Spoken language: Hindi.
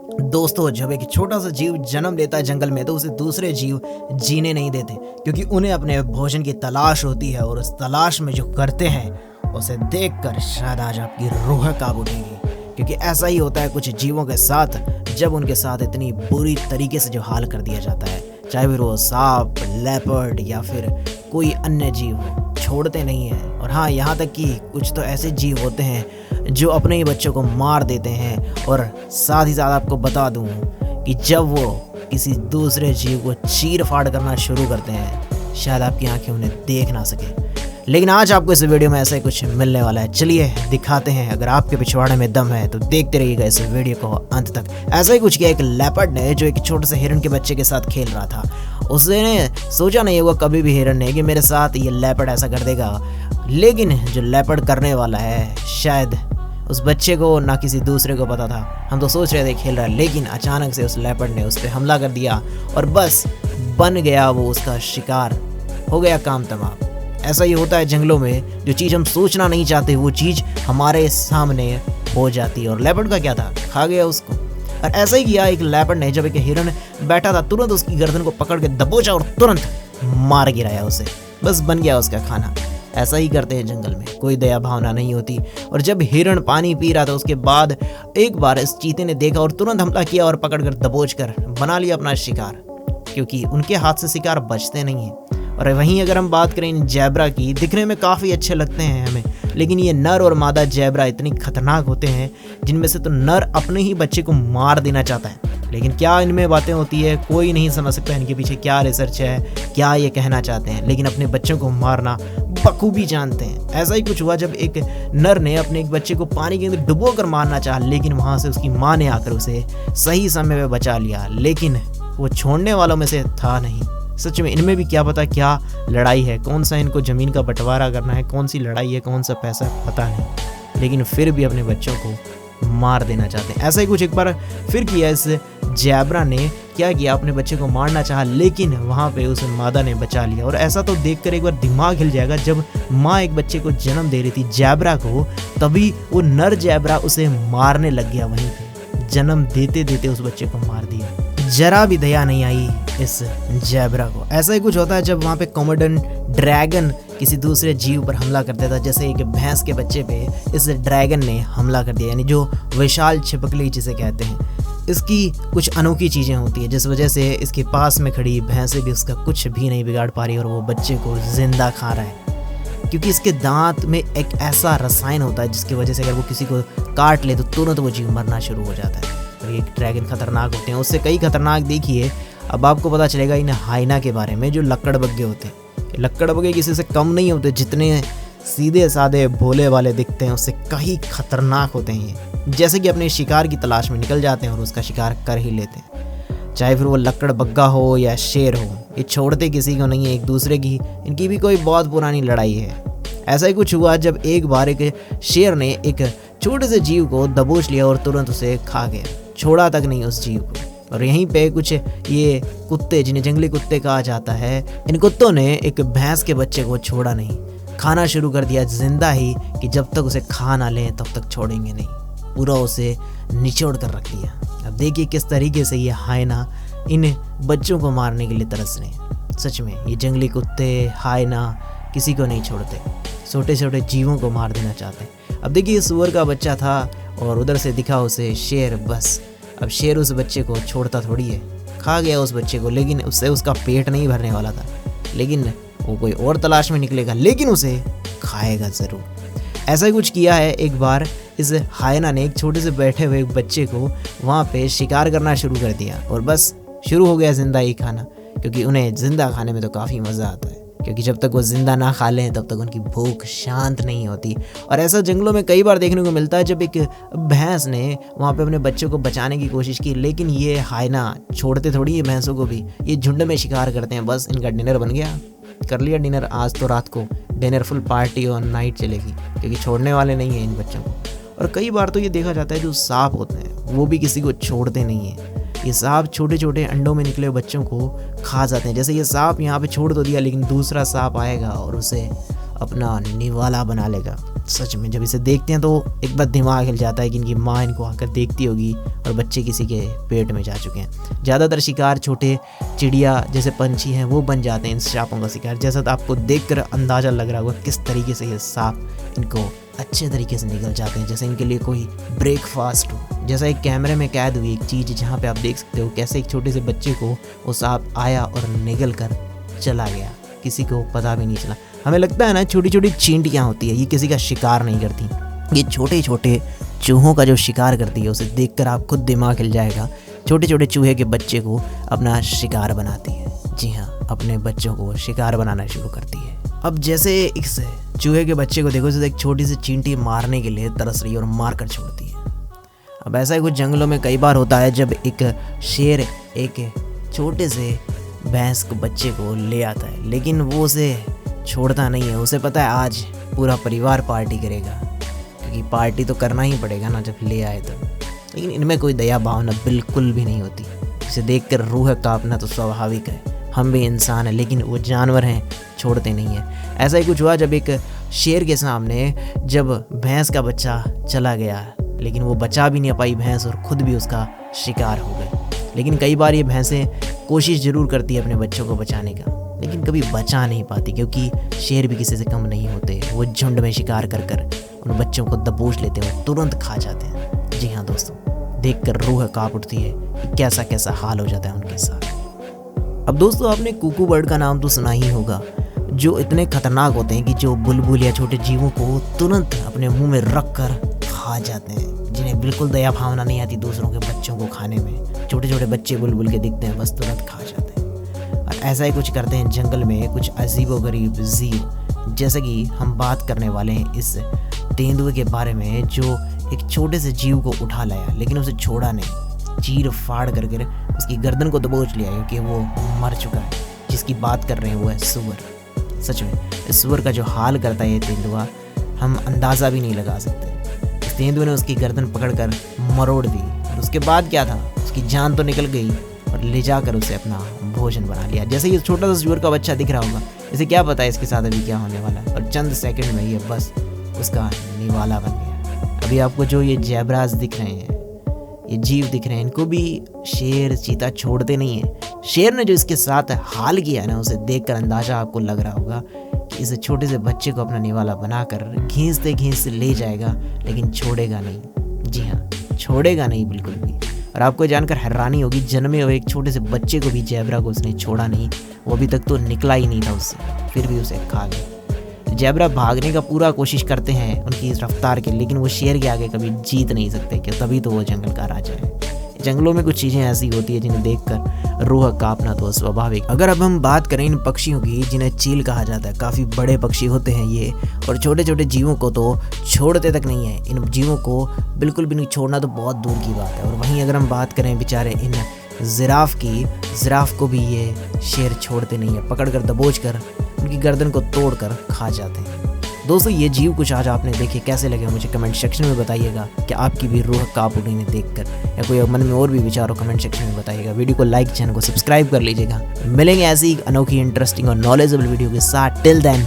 दोस्तों, जब एक छोटा सा जीव जन्म लेता है जंगल में तो उसे दूसरे जीव जीने नहीं देते, क्योंकि उन्हें अपने भोजन की तलाश होती है और उस तलाश में जो करते हैं उसे देखकर शायद आज आपकी रूह कांप उठेगी। क्योंकि ऐसा ही होता है कुछ जीवों के साथ, जब उनके साथ इतनी बुरी तरीके से जो हाल कर दिया जाता है, चाहे फिर वो सांप, लेपर्ड या फिर कोई अन्य जीव हो, छोड़ते नहीं हैं। और हाँ, यहाँ तक कि कुछ तो ऐसे जीव होते हैं जो अपने ही बच्चों को मार देते हैं। और साथ ही साथ आपको बता दूँ कि जब वो किसी दूसरे जीव को चीर फाड़ करना शुरू करते हैं, शायद आपकी आंखें उन्हें देख ना सके। लेकिन आज आपको इस वीडियो में ऐसा ही कुछ मिलने वाला है। चलिए दिखाते हैं। अगर आपके पिछवाड़े में दम है तो देखते रहिएगा इस वीडियो को अंत तक। ऐसा ही कुछ किया एक लेपर्ड ने, जो एक छोटे से हिरन के बच्चे के साथ खेल रहा था। उसने सोचा नहीं होगा कभी भी हिरन ने कि मेरे साथ ये लेपर्ड ऐसा कर देगा। लेकिन जो लेपर्ड करने वाला है, शायद उस बच्चे को ना किसी दूसरे को पता था। हम तो सोच रहे थे खेल रहा है, लेकिन अचानक से उस लेपर्ड ने उस पर हमला कर दिया और बस बन गया वो उसका शिकार। हो गया काम तमाम। ऐसा ही होता है जंगलों में, जो चीज़ हम सोचना नहीं चाहते वो चीज़ हमारे सामने हो जाती है। और लेपर्ड का क्या था, खा गया उसको। और ऐसा ही किया एक लेपर्ड ने, जब एक हिरन बैठा था तुरंत उसकी गर्दन को पकड़ के दबोचा और तुरंत मार गिराया उसे। बस बन गया उसका खाना। ऐसा ही करते हैं जंगल में, कोई दया भावना नहीं होती। और जब हिरन पानी पी रहा था उसके बाद एक बार इस चीते ने देखा और तुरंत हमला किया और पकड़ कर दबोच कर बना लिया अपना शिकार, क्योंकि उनके हाथ से शिकार बचते नहीं हैं। और वहीं अगर हम बात करें इन जैबरा की, दिखने में काफ़ी अच्छे लगते हैं हमें, लेकिन ये नर और मादा जैबरा इतनी खतरनाक होते हैं, जिनमें से तो नर अपने ही बच्चे को मार देना चाहता है। लेकिन क्या इनमें बातें होती है, कोई नहीं समझ सकता इनके पीछे क्या रिसर्च है, क्या ये कहना चाहते हैं। लेकिन अपने बच्चों को मारना बखूबी जानते हैं। ऐसा ही कुछ हुआ जब एक नर ने अपने एक बच्चे को पानी के अंदर डुबो कर मारना चाहा, लेकिन वहाँ से उसकी माँ ने आकर उसे सही समय में बचा लिया। लेकिन वो छोड़ने वालों में से था नहीं। सच में इनमें भी क्या पता क्या लड़ाई है, कौन सा इनको ज़मीन का बंटवारा करना है, कौन सी लड़ाई है, कौन सा पैसा, पता नहीं। लेकिन फिर भी अपने बच्चों को मार देना चाहते हैं। ऐसा ही कुछ एक बार फिर किया इस जैबरा ने। क्या किया, अपने बच्चे को मारना चाहा, लेकिन वहाँ पे उस मादा ने बचा लिया। और ऐसा तो देखकर एक बार दिमाग हिल जाएगा, जब माँ एक बच्चे को जन्म दे रही थी जैबरा को, तभी वो नर जैबरा उसे मारने लग गया। वहीं पे जन्म देते देते उस बच्चे को मार दिया। जरा भी दया नहीं आई इस जैबरा को। ऐसा ही कुछ होता है जब वहाँ पे कॉमोडन ड्रैगन किसी दूसरे जीव पर हमला कर देता है। जैसे एक भैंस के बच्चे पे इस ड्रैगन ने हमला कर दिया, यानी जो विशाल छिपकली जिसे कहते हैं। इसकी कुछ अनोखी चीज़ें होती है, जिस वजह से इसके पास में खड़ी भैंसें भी उसका कुछ भी नहीं बिगाड़ पा रही और वो बच्चे को जिंदा खा रहा है। क्योंकि इसके दांत में एक ऐसा रसायन होता है जिसकी वजह से अगर वो किसी को काट ले तो तुरंत वो जीव मरना शुरू हो जाता है। और ये ड्रैगन खतरनाक होते हैं, उससे कई खतरनाक। देखिए अब आपको पता चलेगा इन हाइना के बारे में, जो लक्कड़बग्गे होते हैं। लक्कड़बग्गे किसी से कम नहीं होते, जितने सीधे साधे भोले वाले दिखते हैं उससे कहीं खतरनाक होते हैं ये। जैसे कि अपने शिकार की तलाश में निकल जाते हैं और उसका शिकार कर ही लेते हैं, चाहे फिर वो लक्कड़बग्गा हो या शेर हो। ये छोड़ते किसी को नहीं है, एक दूसरे की इनकी भी कोई बहुत पुरानी लड़ाई है। ऐसा ही कुछ हुआ जब एक बार एक शेर ने एक छोटे से जीव को दबोच लिया और तुरंत उसे खा गया, छोड़ा तक नहीं उस जीव को। और यहीं पे कुछ ये कुत्ते, जिन्हें जंगली कुत्ते कहा जाता है, इन कुत्तों ने एक भैंस के बच्चे को छोड़ा नहीं, खाना शुरू कर दिया जिंदा ही, कि जब तक उसे खा ना लें तब तक छोड़ेंगे नहीं। पूरा उसे निचोड़ कर रख दिया। अब देखिए किस तरीके से ये हाइना इन बच्चों को मारने के लिए तरस रहे हैं। सच में ये जंगली कुत्ते, हाइना किसी को नहीं छोड़ते, छोटे छोटे जीवों को मार देना चाहते हैं। अब देखिए सुअर का बच्चा था और उधर से दिखा उसे शेर। बस अब शेर उस बच्चे को छोड़ता थोड़ी है, खा गया उस बच्चे को, लेकिन उससे उसका पेट नहीं भरने वाला था। लेकिन वो कोई और तलाश में निकलेगा, लेकिन उसे खाएगा ज़रूर। ऐसा ही कुछ किया है एक बार इस हाइना ने, एक छोटे से बैठे हुए एक बच्चे को वहाँ पे शिकार करना शुरू कर दिया और बस शुरू हो गया जिंदा ही खाना। क्योंकि उन्हें जिंदा खाने में तो काफ़ी मज़ा आता है, क्योंकि जब तक वो जिंदा ना खा लें तब तक उनकी भूख शांत नहीं होती। और ऐसा जंगलों में कई बार देखने को मिलता है, जब एक भैंस ने वहाँ पे अपने बच्चों को बचाने की कोशिश की, लेकिन ये हाइना छोड़ते थोड़ी है भैंसों को भी, ये झुंड में शिकार करते हैं। बस इनका डिनर बन गया, कर लिया डिनर। आज तो रात को डिनर फुल पार्टी और नाइट चलेगी, क्योंकि छोड़ने वाले नहीं हैं इन बच्चों को। और कई बार तो ये देखा जाता है जो सांप होते हैं वो भी किसी को छोड़ते नहीं हैं। ये सांप छोटे छोटे अंडों में निकले बच्चों को खा जाते हैं। जैसे ये सांप यहाँ पे छोड़ तो दिया, लेकिन दूसरा सांप आएगा और उसे अपना निवाला बना लेगा। सच में जब इसे देखते हैं तो एक बार दिमाग हिल जाता है कि इनकी माँ इनको आकर देखती होगी और बच्चे किसी के पेट में जा चुके हैं। ज़्यादातर शिकार छोटे चिड़िया जैसे पंछी हैं वो बन जाते हैं इन सांपों का शिकार। जैसा तो आपको देखकर अंदाज़ा लग रहा होगा किस तरीके से ये सांप इनको अच्छे तरीके से निकल जाते हैं, जैसे इनके लिए कोई ब्रेकफास्ट हो। जैसा एक कैमरे में कैद हुई एक चीज़ जहाँ पे आप देख सकते हो कैसे एक छोटे से बच्चे को वो सांप आया और निगल कर चला गया, किसी को पता भी नहीं चला। हमें लगता है ना छोटी छोटी चींटियाँ होती है, ये किसी का शिकार नहीं करती, ये छोटे छोटे चूहों का जो शिकार करती है उसे देखकर आप खुद दिमाग हिल जाएगा। छोटे छोटे चूहे के बच्चे को अपना शिकार बनाती है। जी हाँ, अपने बच्चों को शिकार बनाना शुरू करती है। अब जैसे इस चूहे के बच्चे को देखो, जैसे एक छोटी सी चींटी मारने के लिए तरस रही है और मार कर छोड़ती है। अब ऐसा ही कुछ जंगलों में कई बार होता है जब एक शेर एक छोटे से भैंस को बच्चे को ले आता है, लेकिन वो उसे छोड़ता नहीं है। उसे पता है आज पूरा परिवार पार्टी करेगा, क्योंकि पार्टी तो करना ही पड़ेगा ना जब ले आए तो। लेकिन इनमें कोई दया भावना बिल्कुल भी नहीं होती। इसे देखकर रूह कांपना तो स्वाभाविक है, हम भी इंसान हैं, लेकिन वो जानवर हैं, छोड़ते नहीं हैं। ऐसा ही कुछ हुआ जब एक शेर के सामने जब भैंस का बच्चा चला गया, लेकिन वो बचा भी नहीं पाई भैंस और खुद भी उसका शिकार हो गए। लेकिन कई बार ये भैंसें कोशिश ज़रूर करती है अपने बच्चों को बचाने का, लेकिन कभी बचा नहीं पाती, क्योंकि शेर भी किसी से कम नहीं होते। वो झुंड में शिकार कर कर उन बच्चों को दबोच लेते हैं और तुरंत खा जाते हैं। जी हाँ दोस्तों, देखकर रूह कांप उठती है कि कैसा कैसा हाल हो जाता है उनके साथ। अब दोस्तों, आपने कुकू बर्ड का नाम तो सुना ही होगा, जो इतने खतरनाक होते हैं कि जो बुलबुल या छोटे जीवों को तुरंत अपने मुंह में रख कर खा जाते हैं, जिन्हें बिल्कुल दया भावना नहीं आती दूसरों के बच्चों को खाने में। छोटे छोटे बच्चे बुलबुल के दिखते हैं, बस तुरंत खा जाते हैं। और ऐसा ही कुछ करते हैं जंगल में कुछ अजीबोगरीब जीव। जैसे कि हम बात करने वाले हैं इस तेंदुए के बारे में, जो एक छोटे से जीव को उठा लाया, लेकिन उसे छोड़ा नहीं, चीर फाड़ करके उसकी गर्दन को दबोच लिया, क्योंकि वो मर चुका है। जिसकी बात कर रहे हैं वो है सुअर। सच में इस सुअर का जो हाल करता है ये तेंदुआ, हम अंदाज़ा भी नहीं लगा सकते। इस तेंदुए ने उसकी गर्दन पकड़कर मरोड़ दी, और उसके बाद क्या था, उसकी जान तो निकल गई और ले जाकर उसे अपना भोजन बना लिया। जैसे ये छोटा सा सुअर का बच्चा दिख रहा होगा, इसे क्या पता है इसके साथ अभी क्या होने वाला है, और चंद सेकंड में ये बस उसका निवाला बन गया। अभी आपको जो ये ज़ेब्रास दिख रहे हैं, ये जीव दिख रहे हैं, इनको भी शेर चीता छोड़ते नहीं है। शेर ने जो इसके साथ हाल किया है ना, उसे देखकर अंदाज़ा आपको लग रहा होगा कि इस छोटे से बच्चे को अपना निवाला बनाकर घींचते घींचते ले जाएगा, लेकिन छोड़ेगा नहीं। जी हाँ, छोड़ेगा नहीं बिल्कुल भी। और आपको जानकर हैरानी होगी, जन्मे हुए एक छोटे से बच्चे को भी ज़ेब्रा को उसने छोड़ा नहीं। वो अभी तक तो निकला ही नहीं था उससे, फिर भी उसे खा गया। ज़ेब्रा भागने का पूरा कोशिश करते हैं उनकी इस रफ्तार के, लेकिन वो शेर के आगे कभी जीत नहीं सकते, कि तभी तो वो जंगल का राजा है। जंगलों में कुछ चीज़ें ऐसी होती है जिन्हें देखकर रूह कांपना तो स्वाभाविक। अगर अब हम बात करें इन पक्षियों की, जिन्हें चील कहा जाता है, काफ़ी बड़े पक्षी होते हैं ये, और छोटे छोटे जीवों को तो छोड़ते तक नहीं है। इन जीवों को बिल्कुल भी नहीं छोड़ना तो बहुत दूर की बात है। और वहीं अगर हम बात करें बेचारे इन जिराफ की, जिराफ को भी ये शेर छोड़ते नहीं है, पकड़ कर दबोच कर उनकी गर्दन को तोड़कर खा जाते हैं। दोस्तों, ये जीव कुछ आज आपने देखे कैसे लगे मुझे कमेंट सेक्शन में बताइएगा कि आपकी भी रूह कांप उठी इन्हें देखकर, या कोई मन में और भी विचार हो कमेंट सेक्शन में बताइएगा। वीडियो को लाइक, चैनल को सब्सक्राइब कर लीजिएगा। मिलेंगे ऐसी अनोखी, इंटरेस्टिंग और नॉलेजेबल वीडियो के साथ। Till then